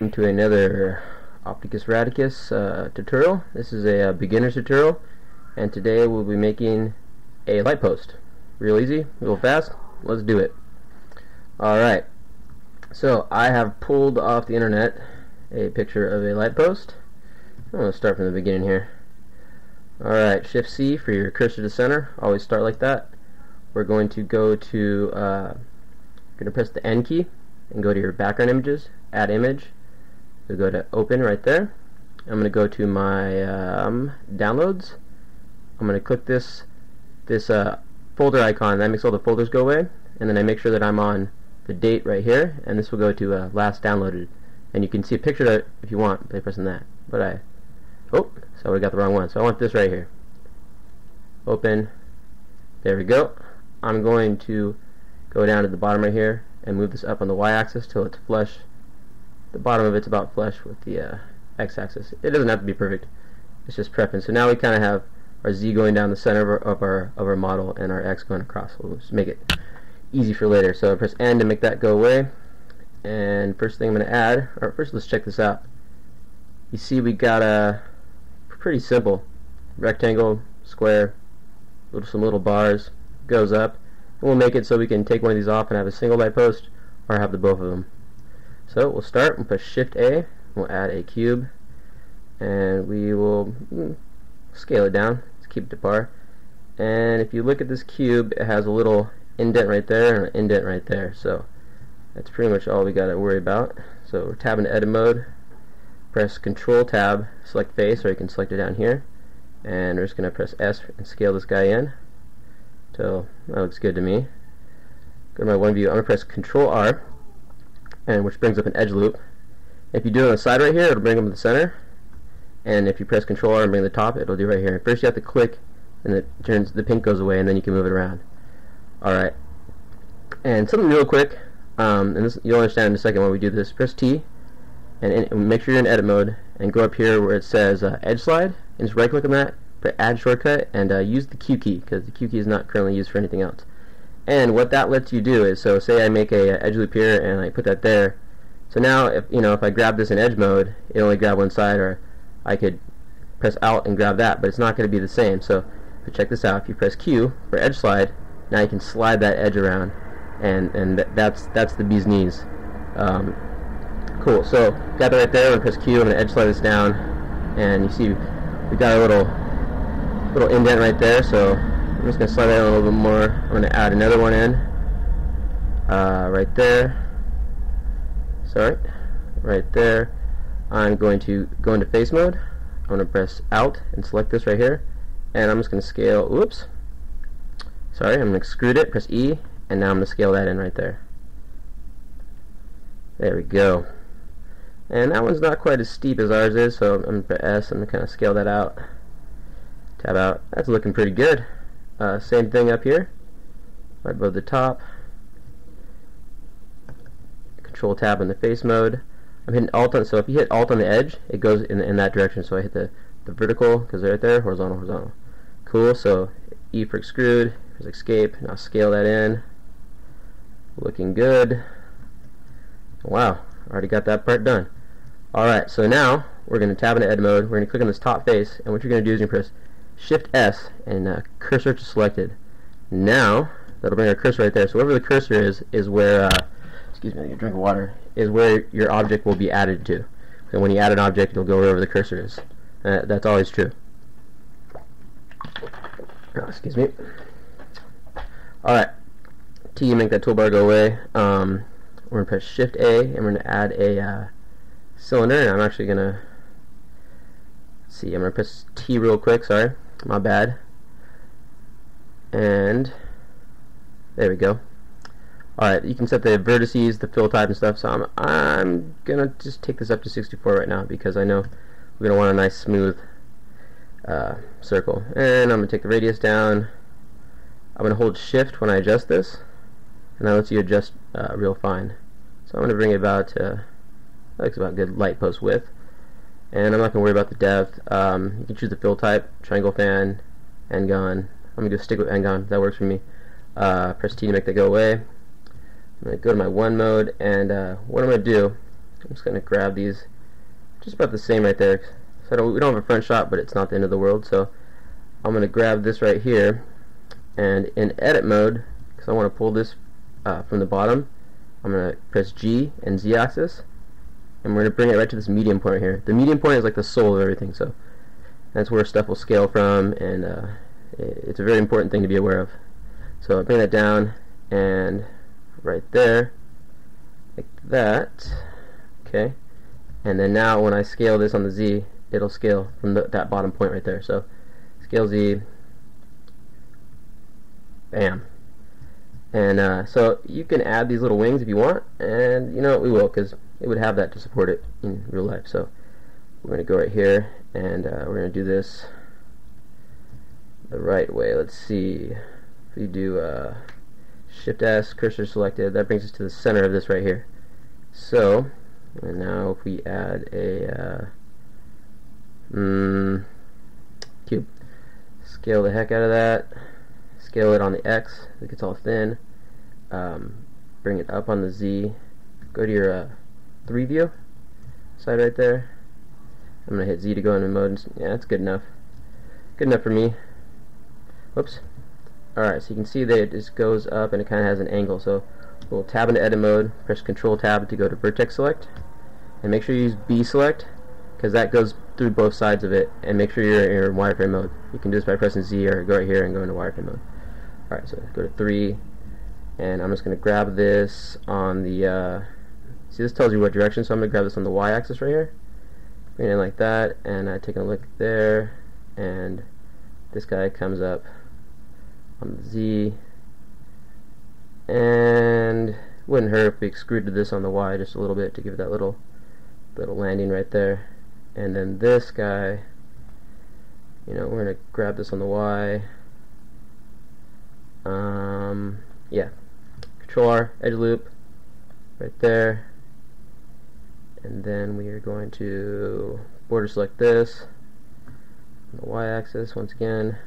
welcome to another Opticus Radicus tutorial. This is a beginner's tutorial, and today we'll be making a light post. Real easy, real fast. Let's do it. Alright, so I have pulled off the internet a picture of a light post. I'm going to start from the beginning here. Alright, Shift C for your cursor to center. Always start like that. We're going to go to, going to press the N key and go to your background images, add image. We'll go to open right there. I'm going to go to my downloads. I'm going to click this folder icon. That makes all the folders go away, and then I make sure that I'm on the date right here, and this will go to last downloaded, and you can see a picture of it if you want by pressing that, but so we got the wrong one, so I want this right here. Open. There we go. I'm going to go down to the bottom right here and move this up on the y-axis till it's flush. The bottom of it's about flush with the x-axis. It doesn't have to be perfect. It's just preference. So now we kind of have our z going down the center of our model and our x going across. We'll just make it easy for later. So I press N to make that go away. And first thing I'm going to add, or first let's check this out. You see we got a pretty simple rectangle, square, some little bars, goes up. And we'll make it so we can take one of these off and have a single light post, or have the both of them. So we'll start and push Shift A. We'll add a cube, and we will scale it down to keep it to par. And if you look at this cube, it has a little indent right there and an indent right there. So that's pretty much all we got to worry about. So we're tabbing to edit mode. Press Control Tab, select face, or you can select it down here. And we're just going to press S and scale this guy in. So that looks good to me. Go to my one view. I'm going to press Control R, and which brings up an edge loop. If you do it on the side right here, it'll bring them to the center. And if you press Control R and bring the top, it'll do right here. First you have to click, and it turns, the pink goes away, and then you can move it around. Alright. And something real quick, and this, you'll understand in a second when we do this. Press T, and make sure you're in edit mode, and go up here where it says edge slide, and just right click on that, put add shortcut, and use the Q key, because the Q key is not currently used for anything else. And what that lets you do is, so say I make a edge loop here and I put that there. So now if I grab this in edge mode, it only grab one side, or I could press Alt and grab that, but it's not going to be the same. So check this out. If you press Q for edge slide, now you can slide that edge around, and that's the bee's knees. Cool. So got that right there. I'm going to press Q. I'm going to edge slide this down, and you see we got a little indent right there. So I'm just going to slide that in a little bit more. I'm going to add another one in right there. Sorry, right there. I'm going to go into face mode. I'm going to press Alt and select this right here, and I'm just going to scale. Oops. Sorry, I'm going to extrude it. Press E, and now I'm going to scale that in right there. There we go. And that one's not quite as steep as ours is, so I'm going to press S. I'm going to kind of scale that out. Tab out. That's looking pretty good. Same thing up here, right above the top. Control Tab in the face mode. I'm hitting Alt on, so if you hit Alt on the edge, it goes in that direction. So I hit the vertical, because right there, horizontal, horizontal. Cool. So E for extrude, press Escape, and I'll scale that in. Looking good. Wow, already got that part done. Alright, so now we're going to tab into edit mode. We're going to click on this top face, and what you're going to do is you're going to press Shift S and cursor to selected. Now that'll bring our cursor right there. So wherever the cursor is where excuse me, I need a drink of water, is where your object will be added to. So when you add an object, it'll go wherever the cursor is. That's always true. Oh, excuse me. Alright, T, make that toolbar go away. We're going to press Shift A, and we're going to add a cylinder, and I'm actually going to see, I'm going to press T real quick, sorry, my bad. And there we go. Alright, you can set the vertices, the fill type and stuff, so I'm going to just take this up to 64 right now, because I know we're going to want a nice smooth circle. And I'm going to take the radius down. I'm going to hold Shift when I adjust this, and that lets you adjust real fine. So I'm going to bring it about to, that looks about good light post width. And I'm not going to worry about the depth. You can choose the fill type, triangle fan, end gun. I'm going to stick with end gun, that works for me. Press T to make that go away. I'm going to go to my one mode, and what I'm going to do I'm just going to grab these, just about the same right there. So we don't have a front shot, but it's not the end of the world. So I'm going to grab this right here, and in edit mode, because I want to pull this from the bottom, I'm going to press G and Z axis, and we're going to bring it right to this medium point right here. The medium point is like the soul of everything, so that's where stuff will scale from, and it's a very important thing to be aware of. So I bring that down, and right there, like that. Okay, and then now when I scale this on the Z, it'll scale from that bottom point right there. So scale Z, bam. And so you can add these little wings if you want, and you know what, we will, because it would have that to support it in real life. So we're going to go right here, and we're going to do this the right way. Let's see, if we do Shift S, cursor selected, that brings us to the center of this right here. So, and now if we add a cube, scale the heck out of that, scale it on the X, it gets all thin, bring it up on the Z, go to your 3 view, side right there. I'm going to hit Z to go into mode. Yeah, that's good enough. Good enough for me. Whoops. Alright, so you can see that it just goes up and it kind of has an angle. So we'll tab into edit mode, press Control Tab to go to vertex select, and make sure you use B select, because that goes through both sides of it, and make sure you're in wireframe mode. You can do this by pressing Z or go right here and go into wireframe mode. Alright, so go to 3, and I'm just going to grab this on the, see, this tells you what direction, so I'm going to grab this on the Y axis right here, bring it in like that, and I take a look there, and this guy comes up on the Z, and it wouldn't hurt if we extruded this on the Y just a little bit to give it that little landing right there. And then this guy, you know, we're going to grab this on the Y, yeah, Control R, edge loop, right there, and then we are going to border select this on the Y axis once again,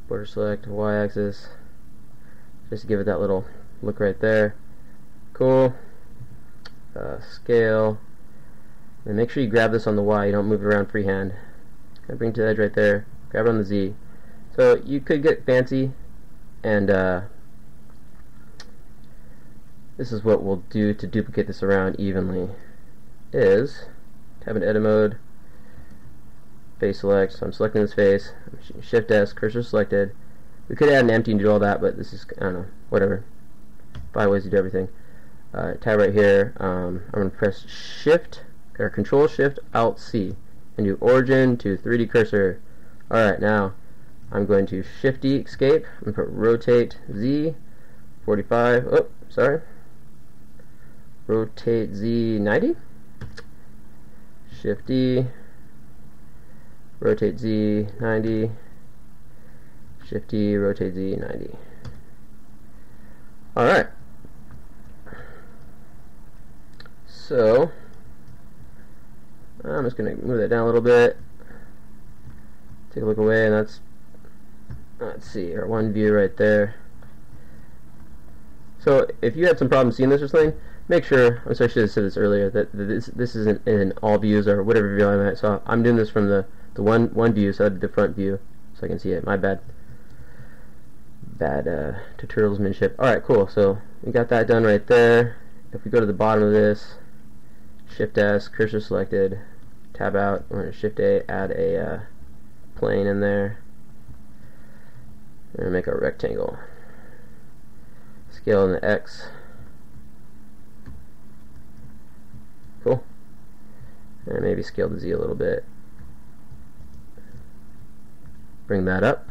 border select Y axis, just to give it that little look right there. Cool. Scale, and make sure you grab this on the Y, you don't move it around freehand. Kind of bring it to the edge right there, grab it on the Z. So you could get fancy, and this is what we'll do to duplicate this around evenly, is tab in edit mode, face select, so I'm selecting this face, Shift S, cursor selected. We could add an empty and do all that, but this is, I don't know, whatever. 5 ways to do everything. Tab right here, I'm going to press Shift, or Control Shift Alt C, and do origin to 3D cursor. Alright, now I'm going to Shift D, escape, I'm going to put rotate Z, 45, oh, sorry, rotate Z 90, Shift D, rotate Z 90, Shift D, rotate Z 90. Alright, so I'm just going to move that down a little bit, take a look away, and that's, let's see, our one view right there. So if you had some problems seeing this or something, make sure, I'm sorry, I should have said this earlier, that this isn't in all views or whatever view I'm at. So I'm doing this from the one view, so I did the front view so I can see it. My bad tutorialsmanship. Alright, cool, so we got that done right there. If we go to the bottom of this, Shift S, cursor selected, tab out, we're going to Shift A, add a plane in there. We're going to make a rectangle. Scale in the X. Cool. And maybe scale the Z a little bit. Bring that up.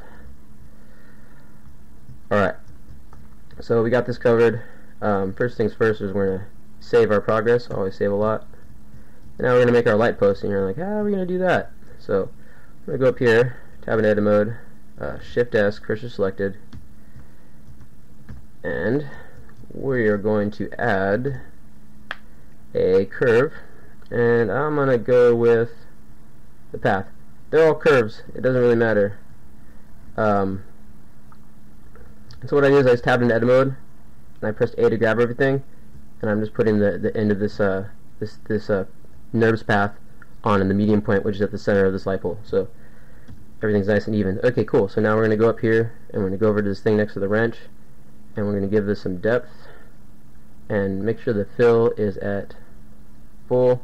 Alright. So we got this covered. First things first is we're going to save our progress. Always save a lot. And now we're going to make our light post. And you're like, how are we going to do that? So I'm going to go up here, tab in edit mode, Shift S, cursor selected, and we are going to add a curve, and I'm going to go with the path. They're all curves, it doesn't really matter. So what I do is I just tabbed in edit mode, and I pressed A to grab everything, and and I'm just putting the end of this NURBS path on in the medium point, which is at the center of this light pole. So everything's nice and even. Okay, cool. So now we're going to go up here and we're going to go over to this thing next to the wrench, and we're going to give this some depth and make sure the fill is at full.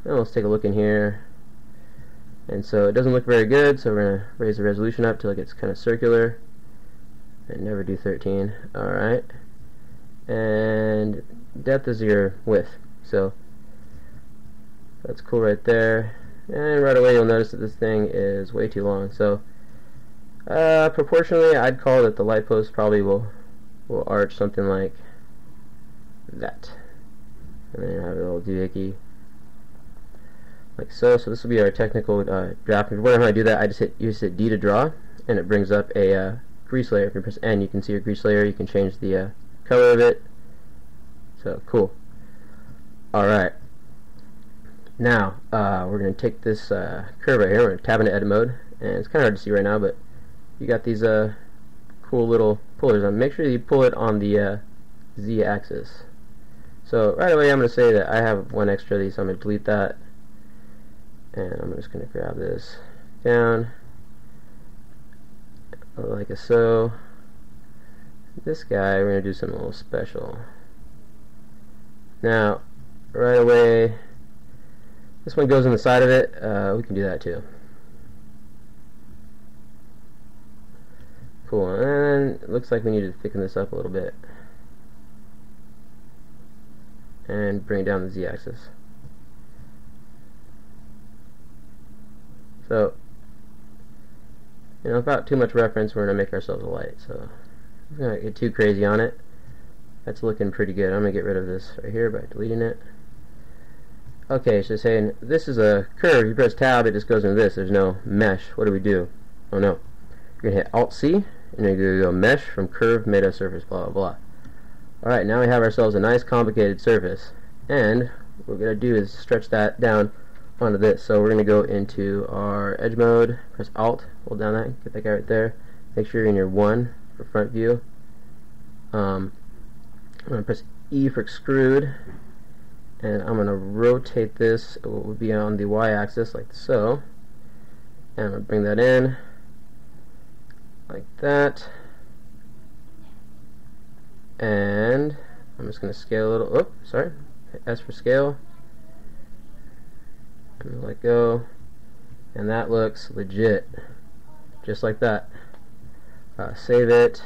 Now let's take a look in here. And so it doesn't look very good, so we're going to raise the resolution up till it gets kind of circular. And never do 13. Alright. And depth is your width. So that's cool right there. And right away you'll notice that this thing is way too long. So proportionally, I'd call that the light post probably will arch something like that. And then have a little doohickey like so. So this will be our technical draft. If you wonder how I do that, I just hit D to draw, and it brings up a grease layer. If you press N, you can see your grease layer. You can change the color of it. So cool. Alright. Now, we're going to take this curve right here. We're going to tab into edit mode, and it's kind of hard to see right now, but you got these cool little pullers on. Make sure you pull it on the Z-axis. So right away I'm going to say that I have one extra of these, so I'm going to delete that, and I'm just going to grab this down like so. This guy, we're going to do something a little special. Now, right away, this one goes on the side of it. We can do that too. Cool. And it looks like we need to thicken this up a little bit and bring down the Z-axis. So, without too much reference, we're going to make ourselves a light. So, I'm going to get too crazy on it. That's looking pretty good. I'm going to get rid of this right here by deleting it. Okay, so saying this is a curve. You press tab, it just goes into this. There's no mesh. What do we do? Oh no. You're going to hit Alt-C, and you're going to go mesh from curve meta surface, blah, blah, blah. Alright, now we have ourselves a nice complicated surface. And what we're going to do is stretch that down onto this. So we're going to go into our edge mode, press Alt, hold down that, get that guy right there. Make sure you're in your 1 for front view. I'm going to press E for extrude, and I'm going to rotate this. It will be on the Y-axis like so, and I'm going to bring that in like that, and I'm just going to scale a little. Oh, sorry, hit S for scale, and let go, and that looks legit, just like that. Save it.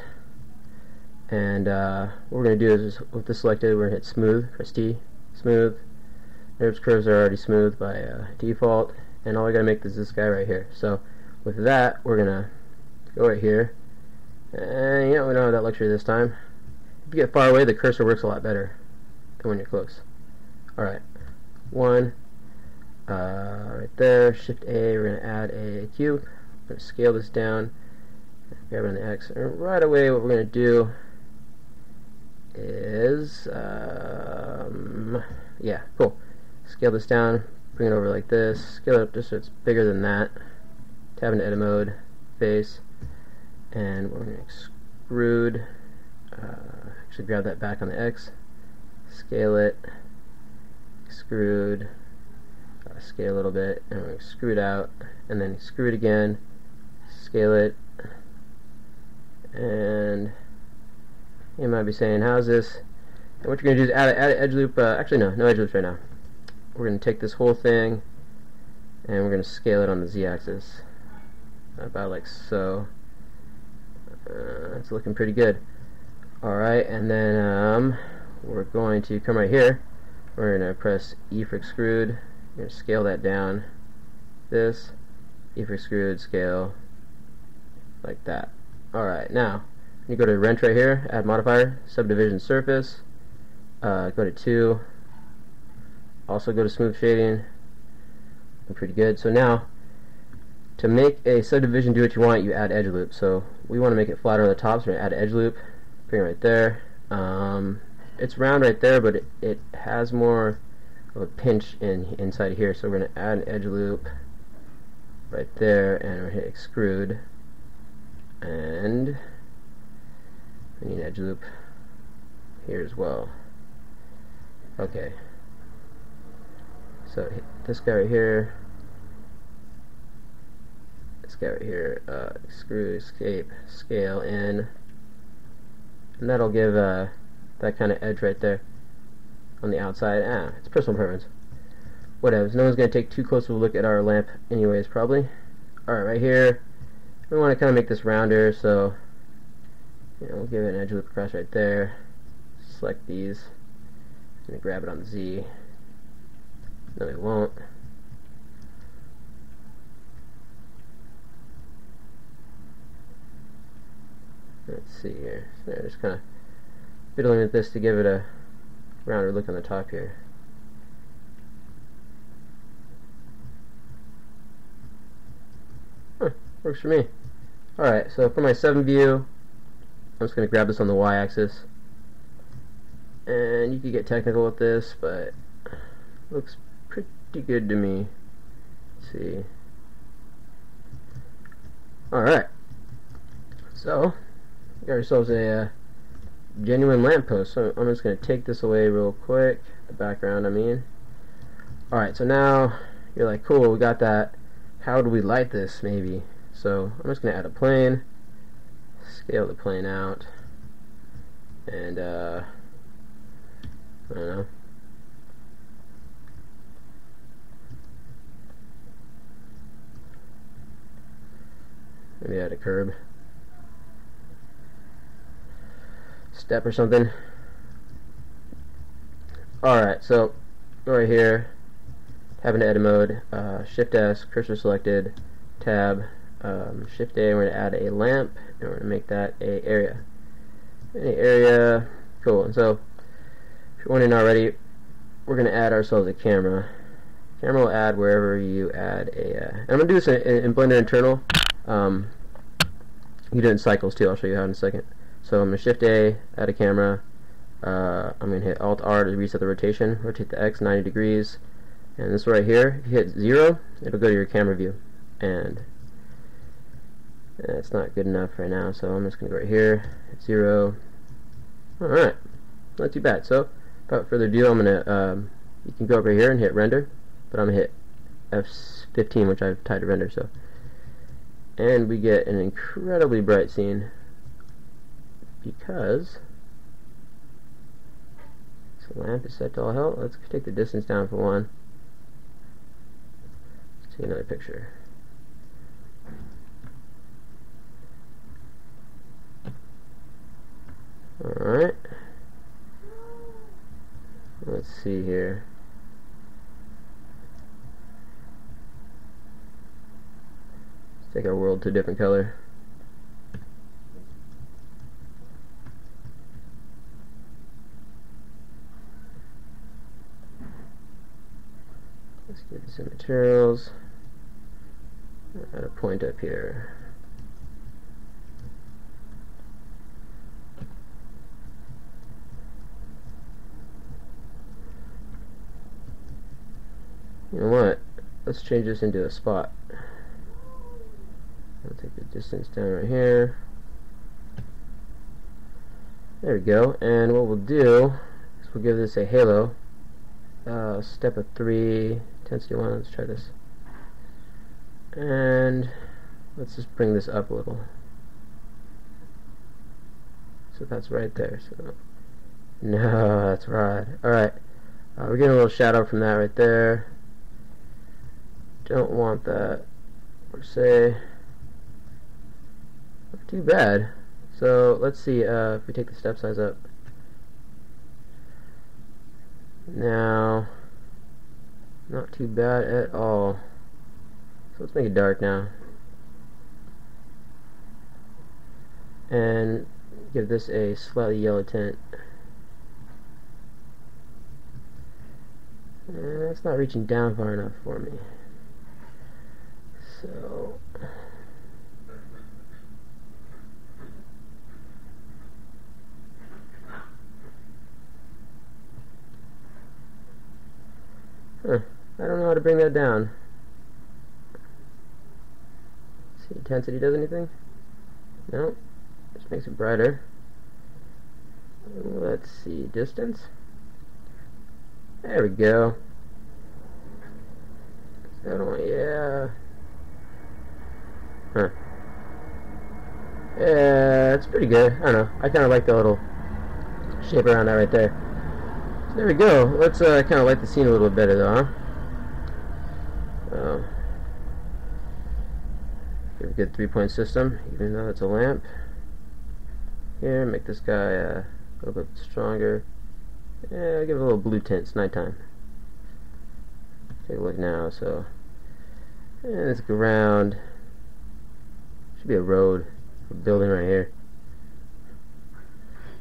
And what we're going to do is, with this selected, we're going to hit smooth, press T, smooth. NURBS curves are already smooth by default, and all I got to make is this guy right here. So with that, we're going to go right here, and we don't have that luxury this time. If you get far away, the cursor works a lot better than when you're close. Alright, 1, right there, Shift A, we're going to add a cube, we're going to scale this down, grab it on the X, and right away what we're going to do is, yeah, cool. Scale this down, bring it over like this, scale it up just so it's bigger than that, tab into edit mode, face, and we're going to extrude, actually grab that back on the X, scale it, extrude, scale a little bit, and we're going to extrude out, and then extrude again, scale it, and you might be saying, how's this? And what you're going to do is add an edge loop. Actually, no edge loops right now. We're going to take this whole thing and we're going to scale it on the Z-axis. About like so. It's looking pretty good. Alright, and then we're going to come right here. We're going to press E for extrude. We're going to scale that down. This. E for extrude, scale. Like that. Alright, now you go to wrench right here, add modifier, subdivision surface, go to 2, also go to smooth shading, pretty good. So now, to make a subdivision do what you want, you add edge loop. So we want to make it flatter on the top, so we're going to add edge loop, bring it right there. It's round right there, but it has more of a pinch inside here, so we're going to add an edge loop right there, and we're going to hit extrude, and we need an edge loop here as well. Okay. So this guy right here, screw escape scale in, and that'll give that kind of edge right there on the outside. It's personal preference. Whatever. No one's gonna take too close of a look at our lamp, anyways, probably. All right, right here, we want to kind of make this rounder, so we'll give it an edge loop across right there. Select these, and grab it on the Z. No, we won't. Let's see here. So just kind of fiddling with this to give it a rounder look on the top here. Works for me. Alright, so for my 7 view, I'm just going to grab this on the y-axis. And you can get technical with this, but looks pretty good to me. Let's see. Alright. So, we got ourselves a genuine lamppost. So I'm just going to take this away real quick. The background, I mean. Alright, so now you're like, cool, we got that. How do we light this, maybe? So I'm just going to add a plane, scale the plane out, and I don't know. Maybe add a curb, step or something. Alright, so go right here, tab into edit mode, Shift S, cursor selected, tab, Shift A, we're going to add a lamp, and we're going to make that a area. Any area, cool. And so, if you're wondering already, we're going to add ourselves a camera. Camera will add wherever you add a, and I'm going to do this in Blender Internal. You do it in cycles too, I'll show you how in a second. So I'm going to Shift A, add a camera, I'm going to hit Alt R to reset the rotation, rotate the X 90 degrees, and this right here, if you hit 0, it'll go to your camera view, and it's not good enough right now, so I'm just going to go right here, hit 0. Alright, not too bad. So, without further ado, I'm going to, you can go over here and hit render, but I'm going to hit F15, which I've tied to render, so. And we get an incredibly bright scene, because this lamp is set to all hell. Let's take the distance down for one. Let's take another picture. Alright, let's see here. Let's take our world to a different color. Let's give this some materials. Add a point up here. You know what? Let's change this into a spot. I'll take the distance down right here. There we go. And what we'll do is we'll give this a halo. Step of 3, intensity 1. Let's try this. And let's just bring this up a little. So that's right there. So no, that's right. Alright. We're getting a little shadow from that right there. Don't want that per se. Not too bad. So let's see if we take the step size up. Now, not too bad at all. So let's make it dark now. And give this a slightly yellow tint. And it's not reaching down far enough for me. So I don't know how to bring that down. See, intensity does anything? No, just makes it brighter. Let's see, distance. There we go. Yeah. Huh. Yeah, it's pretty good. I don't know. I kind of like the little shape around that right there. So there we go. Let's kind of light the scene a little bit better, though, huh? Give a good 3-point system, even though it's a lamp. Here, make this guy a little bit stronger. Yeah, give it a little blue tint. It's nighttime. Take a look now. So, and this ground should be a road, a building right here.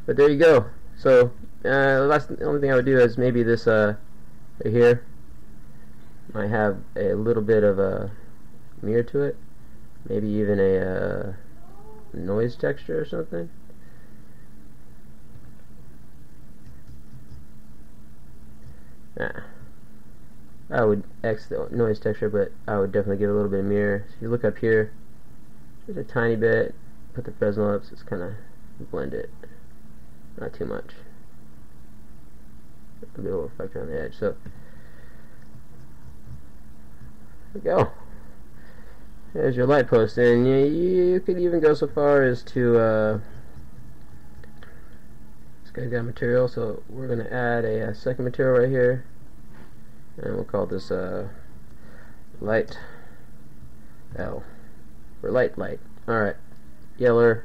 But there you go. So, the only thing I would do is maybe this right here might have a little bit of a mirror to it. Maybe even a noise texture or something. I would X the noise texture, but I would definitely give it a little bit of mirror. So if you look up here, just a tiny bit, put the Fresnel up so it's kind of blend it. Not too much. A bit of reflector on the edge. So there we go. There's your light post, and you could even go so far as to this guy's got material, so we're going to add a second material right here, and we'll call this light L for light. Alright, yellow,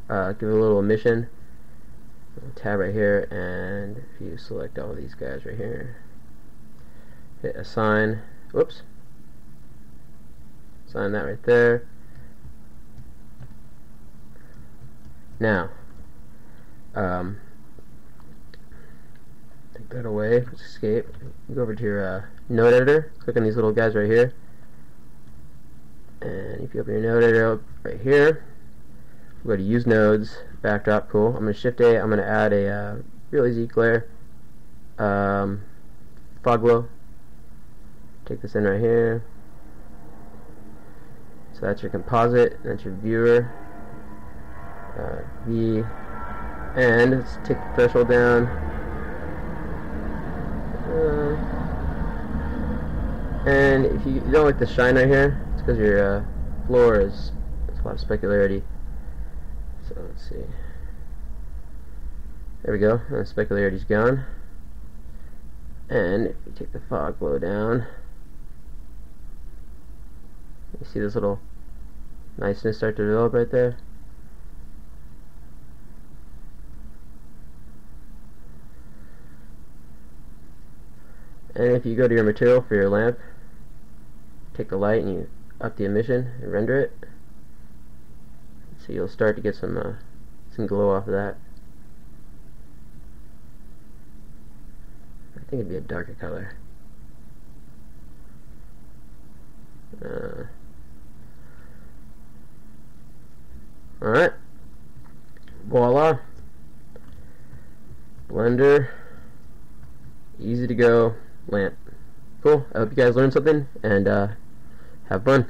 give it a little emission, tab right here, and if you select all these guys right here, hit assign, whoops, assign that right there. Now, take that away, let's escape, go over to your node editor, click on these little guys right here, and if you open your node editor up right here, we'll go to use nodes, backdrop, cool. I'm going to shift A, I'm going to add a real easy glare, fog glow, take this in right here, so that's your composite, that's your viewer, V, and let's take the threshold down, and if you don't like the shine right here, it's because your floor is, there's a lot of specularity. So let's see. There we go. The specularity's gone. And if we take the fog glow down, you see this little niceness start to develop right there. And if you go to your material for your lamp, take the light and you up the emission and render it. So you'll start to get some glow off of that. I think it'd be a darker color. Alright. Voila. Blender. Easy to go lamp. Cool. I hope you guys learned something, and have fun.